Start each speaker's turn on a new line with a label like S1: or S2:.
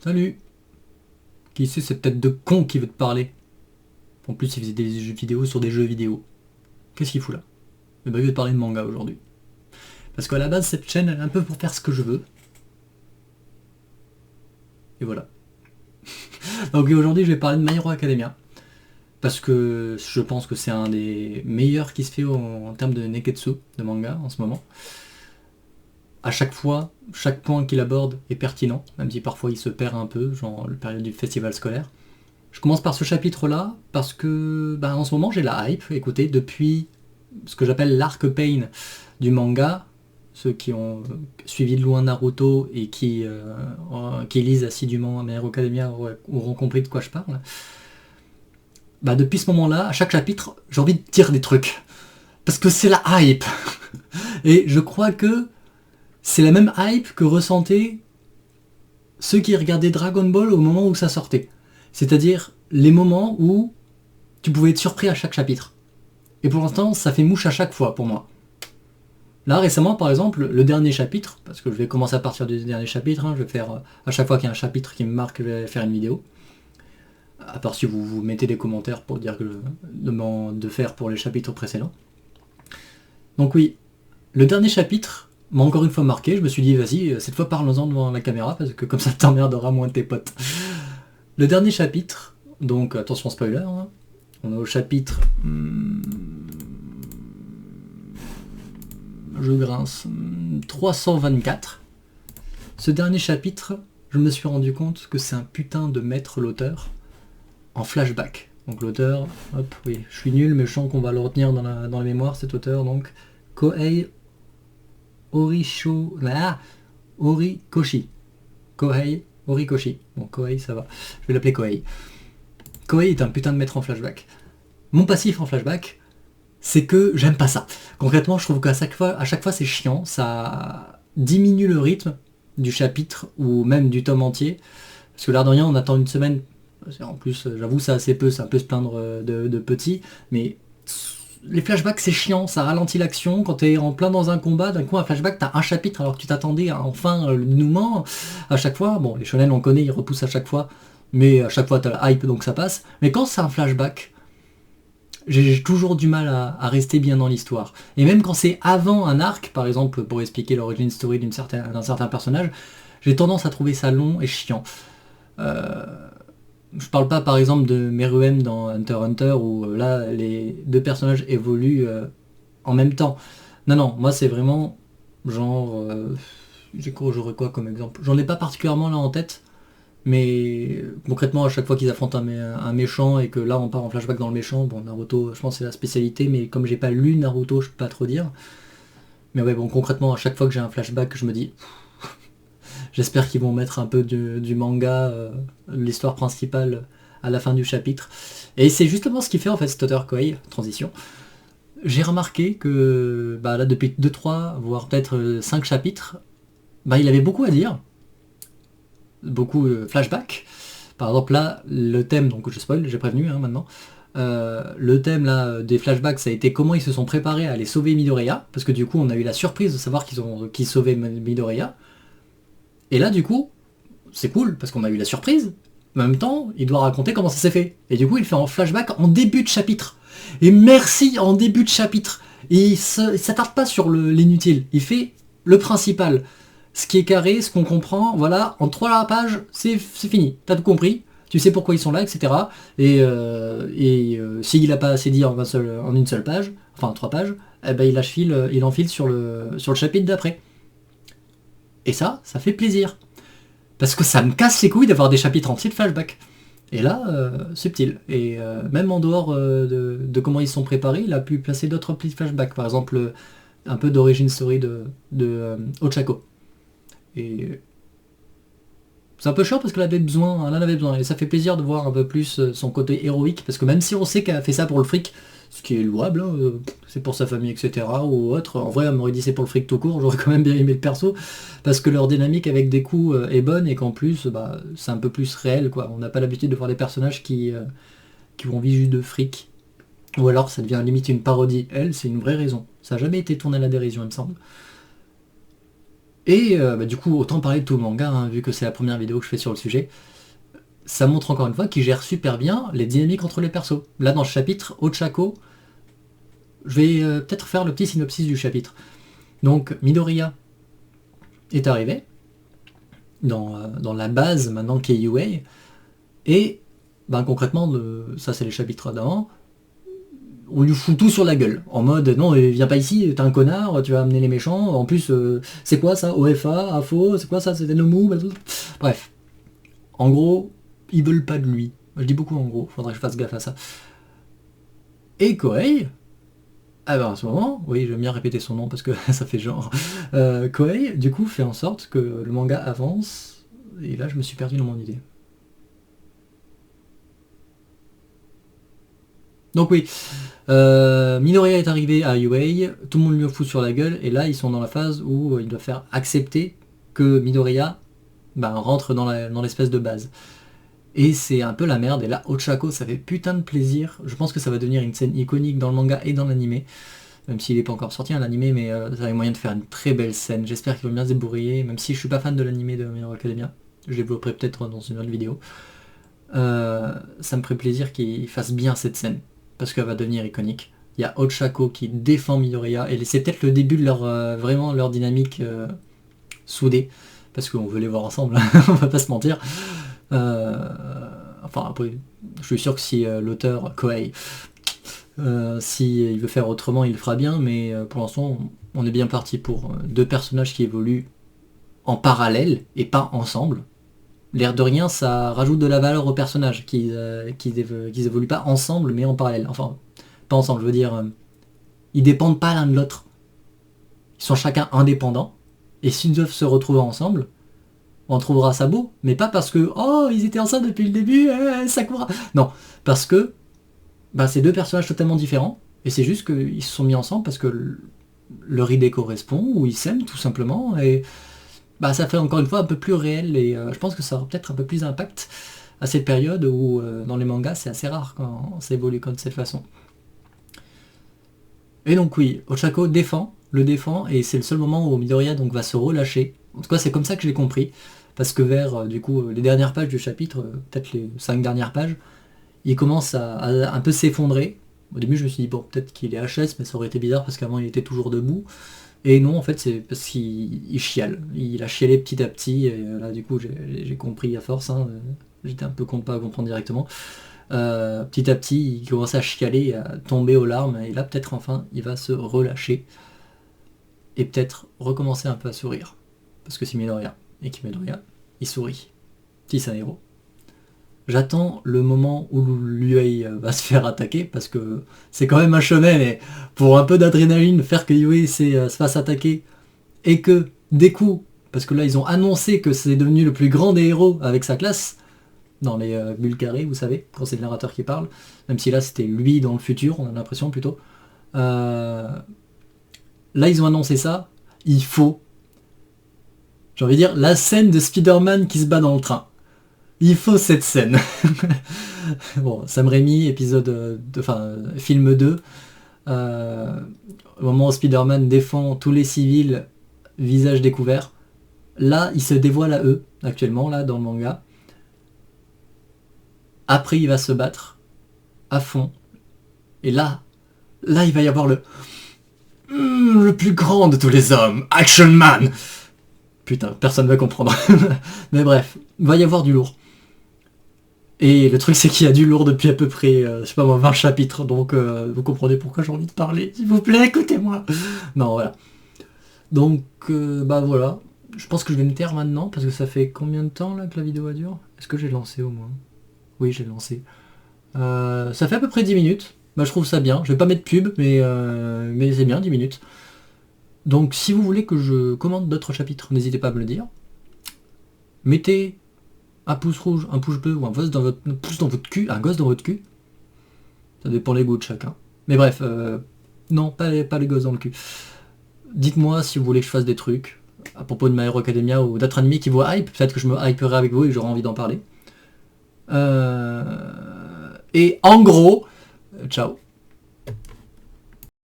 S1: Salut. Qui c'est cette tête de con qui veut te parler? En plus, il faisait des jeux vidéo sur des jeux vidéo. Qu'est-ce qu'il fout là? Eh ben, il veut te parler de manga aujourd'hui. Parce qu'à la base, cette chaîne, elle est un peu pour faire ce que je veux. Et voilà. Donc aujourd'hui, je vais parler de My Hero Academia. Parce que je pense que c'est un des meilleurs qui se fait en termes de neketsu, de manga, en ce moment. À chaque fois, chaque point qu'il aborde est pertinent, même si parfois il se perd un peu, genre la période du festival scolaire. Je commence par ce chapitre-là, parce que en ce moment j'ai la hype, écoutez, depuis ce que j'appelle l'arc Pain du manga, ceux qui ont suivi de loin Naruto et qui lisent assidûment My Hero Academia auront compris de quoi je parle. Depuis ce moment-là, à chaque chapitre, j'ai envie de dire des trucs. Parce que c'est la hype. Et je crois que c'est la même hype que ressentaient ceux qui regardaient Dragon Ball au moment où ça sortait. C'est-à-dire les moments où tu pouvais être surpris à chaque chapitre. Et pour l'instant, ça fait mouche à chaque fois pour moi. Là, récemment, par exemple, le dernier chapitre, parce que je vais commencer à partir du dernier chapitre, je vais faire, à chaque fois qu'il y a un chapitre qui me marque, je vais faire une vidéo. À part si vous mettez des commentaires pour dire que de faire pour les chapitres précédents. Donc oui, le dernier chapitre m'a encore une fois marqué, je me suis dit, vas-y, cette fois parlons-en devant la caméra, parce que comme ça t'emmerdera moins tes potes. Le dernier chapitre, donc attention spoiler, on est au chapitre... je grince, 324. Ce dernier chapitre, je me suis rendu compte que c'est un putain de maître l'auteur en flashback. Donc l'auteur, hop, oui, je suis nul, mais je sens qu'on va le retenir dans la mémoire, cet auteur, donc Kohei Horikoshi. Kohei Horikoshi. Bon, Kohei, ça va. Je vais l'appeler Kohei. Kohei est un putain de maître en flashback. Mon passif en flashback, c'est que j'aime pas ça. Concrètement, je trouve qu'à chaque fois c'est chiant, ça diminue le rythme du chapitre ou même du tome entier. Parce que l'air de rien, on attend une semaine. En plus, j'avoue, c'est assez peu, c'est un peu se plaindre de petit, mais les flashbacks c'est chiant, ça ralentit l'action. Quand t'es en plein dans un combat, d'un coup un flashback, t'as un chapitre alors que tu t'attendais à enfin le dénouement. À chaque fois, bon, les shonen on connaît, ils repoussent à chaque fois, mais à chaque fois t'as la hype donc ça passe. Mais quand c'est un flashback, j'ai toujours du mal à rester bien dans l'histoire. Et même quand c'est avant un arc, par exemple pour expliquer l'origine story d'un certain personnage, j'ai tendance à trouver ça long et chiant. Je parle pas par exemple de Meruem dans Hunter x Hunter où là les deux personnages évoluent en même temps. Non, non, moi c'est vraiment genre... j'aurais quoi comme exemple? J'en ai pas particulièrement là en tête, mais concrètement à chaque fois qu'ils affrontent un méchant et que là on part en flashback dans le méchant, bon Naruto je pense que c'est la spécialité, mais comme j'ai pas lu Naruto je peux pas trop dire. Mais ouais bon concrètement à chaque fois que j'ai un flashback je me dis... J'espère qu'ils vont mettre un peu du manga, l'histoire principale à la fin du chapitre. Et c'est justement ce qu'il fait en fait cet auteur Koei, transition. J'ai remarqué que là depuis 2-3, voire peut-être 5 chapitres, il avait beaucoup à dire. Beaucoup flashback. Par exemple là, le thème, donc je spoil, j'ai prévenu maintenant. Le thème là des flashbacks, ça a été comment ils se sont préparés à aller sauver Midoriya, parce que du coup on a eu la surprise de savoir qu'ils sauvaient Midoriya. Et là du coup, c'est cool parce qu'on a eu la surprise, mais en même temps, il doit raconter comment ça s'est fait. Et du coup, il fait en flashback en début de chapitre. Et merci en début de chapitre. Et il s'attarde pas sur l'inutile, il fait le principal. Ce qui est carré, ce qu'on comprend, voilà, en 3 pages, c'est fini. T'as tout compris, tu sais pourquoi ils sont là, etc. S'il a pas assez dit en une seule page, enfin 3 pages, il enfile sur le chapitre d'après. Et ça fait plaisir. Parce que ça me casse les couilles d'avoir des chapitres entiers de flashback. Et là, subtil. Et même en dehors de comment ils sont préparés, il a pu placer d'autres petits flashbacks. Par exemple, un peu d'origine story de Ochako. Et c'est un peu chiant parce qu'elle avait besoin, elle en avait besoin. Et ça fait plaisir de voir un peu plus son côté héroïque. Parce que même si on sait qu'elle a fait ça pour le fric, ce qui est louable, c'est pour sa famille, etc. ou autre. En vrai, elle m'aurait dit c'est pour le fric tout court, j'aurais quand même bien aimé le perso, parce que leur dynamique avec des coups est bonne et qu'en plus, c'est un peu plus réel, quoi. On n'a pas l'habitude de voir des personnages qui ont envie juste de fric. Ou alors ça devient limite une parodie. Elle, c'est une vraie raison. Ça n'a jamais été tourné à la dérision, il me semble. Et du coup, autant parler de tout le manga, hein, vu que c'est la première vidéo que je fais sur le sujet. Ça montre encore une fois qu'il gère super bien les dynamiques entre les persos. Là, dans le chapitre Ochako, je vais peut-être faire le petit synopsis du chapitre. Donc, Midoriya est arrivé dans la base maintenant qui est UA, et concrètement, ça c'est les chapitres d'avant, on lui fout tout sur la gueule, en mode non, viens pas ici, t'es un connard, tu vas amener les méchants, en plus c'est quoi ça, OFA, AFO, c'est quoi ça, c'est Nomu, bref. En gros, ils veulent pas de lui. Je dis beaucoup en gros, faudrait que je fasse gaffe à ça. Et Koei, à ce moment, oui, j'aime bien répéter son nom parce que ça fait genre. Koei, du coup, fait en sorte que le manga avance, et là je me suis perdu dans mon idée. Donc oui, Midoriya est arrivé à UA, tout le monde lui fout sur la gueule, et là ils sont dans la phase où il doit faire accepter que Midoriya rentre dans l'espèce de base. Et c'est un peu la merde, et là Ochako ça fait putain de plaisir, je pense que ça va devenir une scène iconique dans le manga et dans l'animé, même s'il n'est pas encore sorti l'animé, mais ça a moyen de faire une très belle scène, j'espère qu'il va bien se débrouiller, même si je suis pas fan de l'animé de My Hero Academia, je développerai peut-être dans une autre vidéo. Ça me ferait plaisir qu'il fasse bien cette scène, parce qu'elle va devenir iconique. Il y a Ochako qui défend Midoriya, et c'est peut-être le début de leur dynamique soudée, parce qu'on veut les voir ensemble, on va pas se mentir. Après, je suis sûr que si l'auteur Koei, s'il veut faire autrement, il le fera bien, mais pour l'instant, on est bien parti pour deux personnages qui évoluent en parallèle et pas ensemble. L'air de rien, ça rajoute de la valeur aux personnages qui évoluent pas ensemble, mais en parallèle. Enfin, pas ensemble, je veux dire, ils dépendent pas l'un de l'autre. Ils sont chacun indépendants, et s'ils doivent se retrouver ensemble, on trouvera ça beau, mais pas parce que oh ils étaient ensemble depuis le début, Sakura. Non, parce que c'est deux personnages totalement différents, et c'est juste qu'ils se sont mis ensemble parce que leur idée correspond, ou ils s'aiment tout simplement, et ça fait encore une fois un peu plus réel, et je pense que ça aura peut-être un peu plus d'impact à cette période où dans les mangas c'est assez rare quand ça évolue comme de cette façon. Et donc oui, Ochako le défend, et c'est le seul moment où Midoriya donc va se relâcher. En tout cas c'est comme ça que je l'ai compris, parce que vers du coup les dernières pages du chapitre, peut-être les 5 dernières pages, il commence à un peu s'effondrer. Au début je me suis dit bon peut-être qu'il est HS, mais ça aurait été bizarre parce qu'avant il était toujours debout. Et non, en fait, c'est parce qu'il chiale. Il a chialé petit à petit, et là, du coup, j'ai compris à force. Hein, j'étais un peu con de pas comprendre directement. Petit à petit, il commence à chialer, à tomber aux larmes, et là, peut-être, enfin, il va se relâcher. Et peut-être recommencer un peu à sourire. Parce que c'est Midoriya. Et qui Midoriya, il sourit. Si c'est un héros. J'attends le moment où l'UA va se faire attaquer, parce que c'est quand même un shonen, et pour un peu d'adrénaline, faire que UA se fasse attaquer, et que, des coups, parce que là ils ont annoncé que c'est devenu le plus grand des héros avec sa classe, dans les bulles carrées, vous savez, quand c'est le narrateur qui parle, même si là c'était lui dans le futur, on a l'impression plutôt. Là ils ont annoncé ça, il faut, j'ai envie de dire, la scène de Spider-Man qui se bat dans le train. Il faut cette scène. Bon, Sam Raimi, film 2, au moment où Spider-Man défend tous les civils, visage découvert, là, il se dévoile à eux, actuellement, là, dans le manga. Après, il va se battre à fond. Et là, il va y avoir le plus grand de tous les hommes, Action Man. Putain, personne va comprendre. Mais bref, il va y avoir du lourd. Et le truc c'est qu'il y a du lourd depuis à peu près, 20 chapitres, donc vous comprenez pourquoi j'ai envie de parler. S'il vous plaît, écoutez-moi. Non, voilà. Donc, voilà. Je pense que je vais me taire maintenant, parce que ça fait combien de temps là que la vidéo dure ? Est-ce que j'ai lancé au moins ? Oui, j'ai lancé. Ça fait à peu près 10 minutes. Je trouve ça bien. Je vais pas mettre pub, mais c'est bien, 10 minutes. Donc, si vous voulez que je commande d'autres chapitres, n'hésitez pas à me le dire. Mettez un pouce rouge, un pouce bleu ou un pouce dans votre cul, un gosse dans votre cul. Ça dépend les goûts de chacun. Mais bref, non, pas les gosses dans le cul. Dites-moi si vous voulez que je fasse des trucs à propos de My Hero Academia ou d'autres animés qui vous hype. Peut-être que je me hyperai avec vous et que j'aurai envie d'en parler. Et en gros, ciao.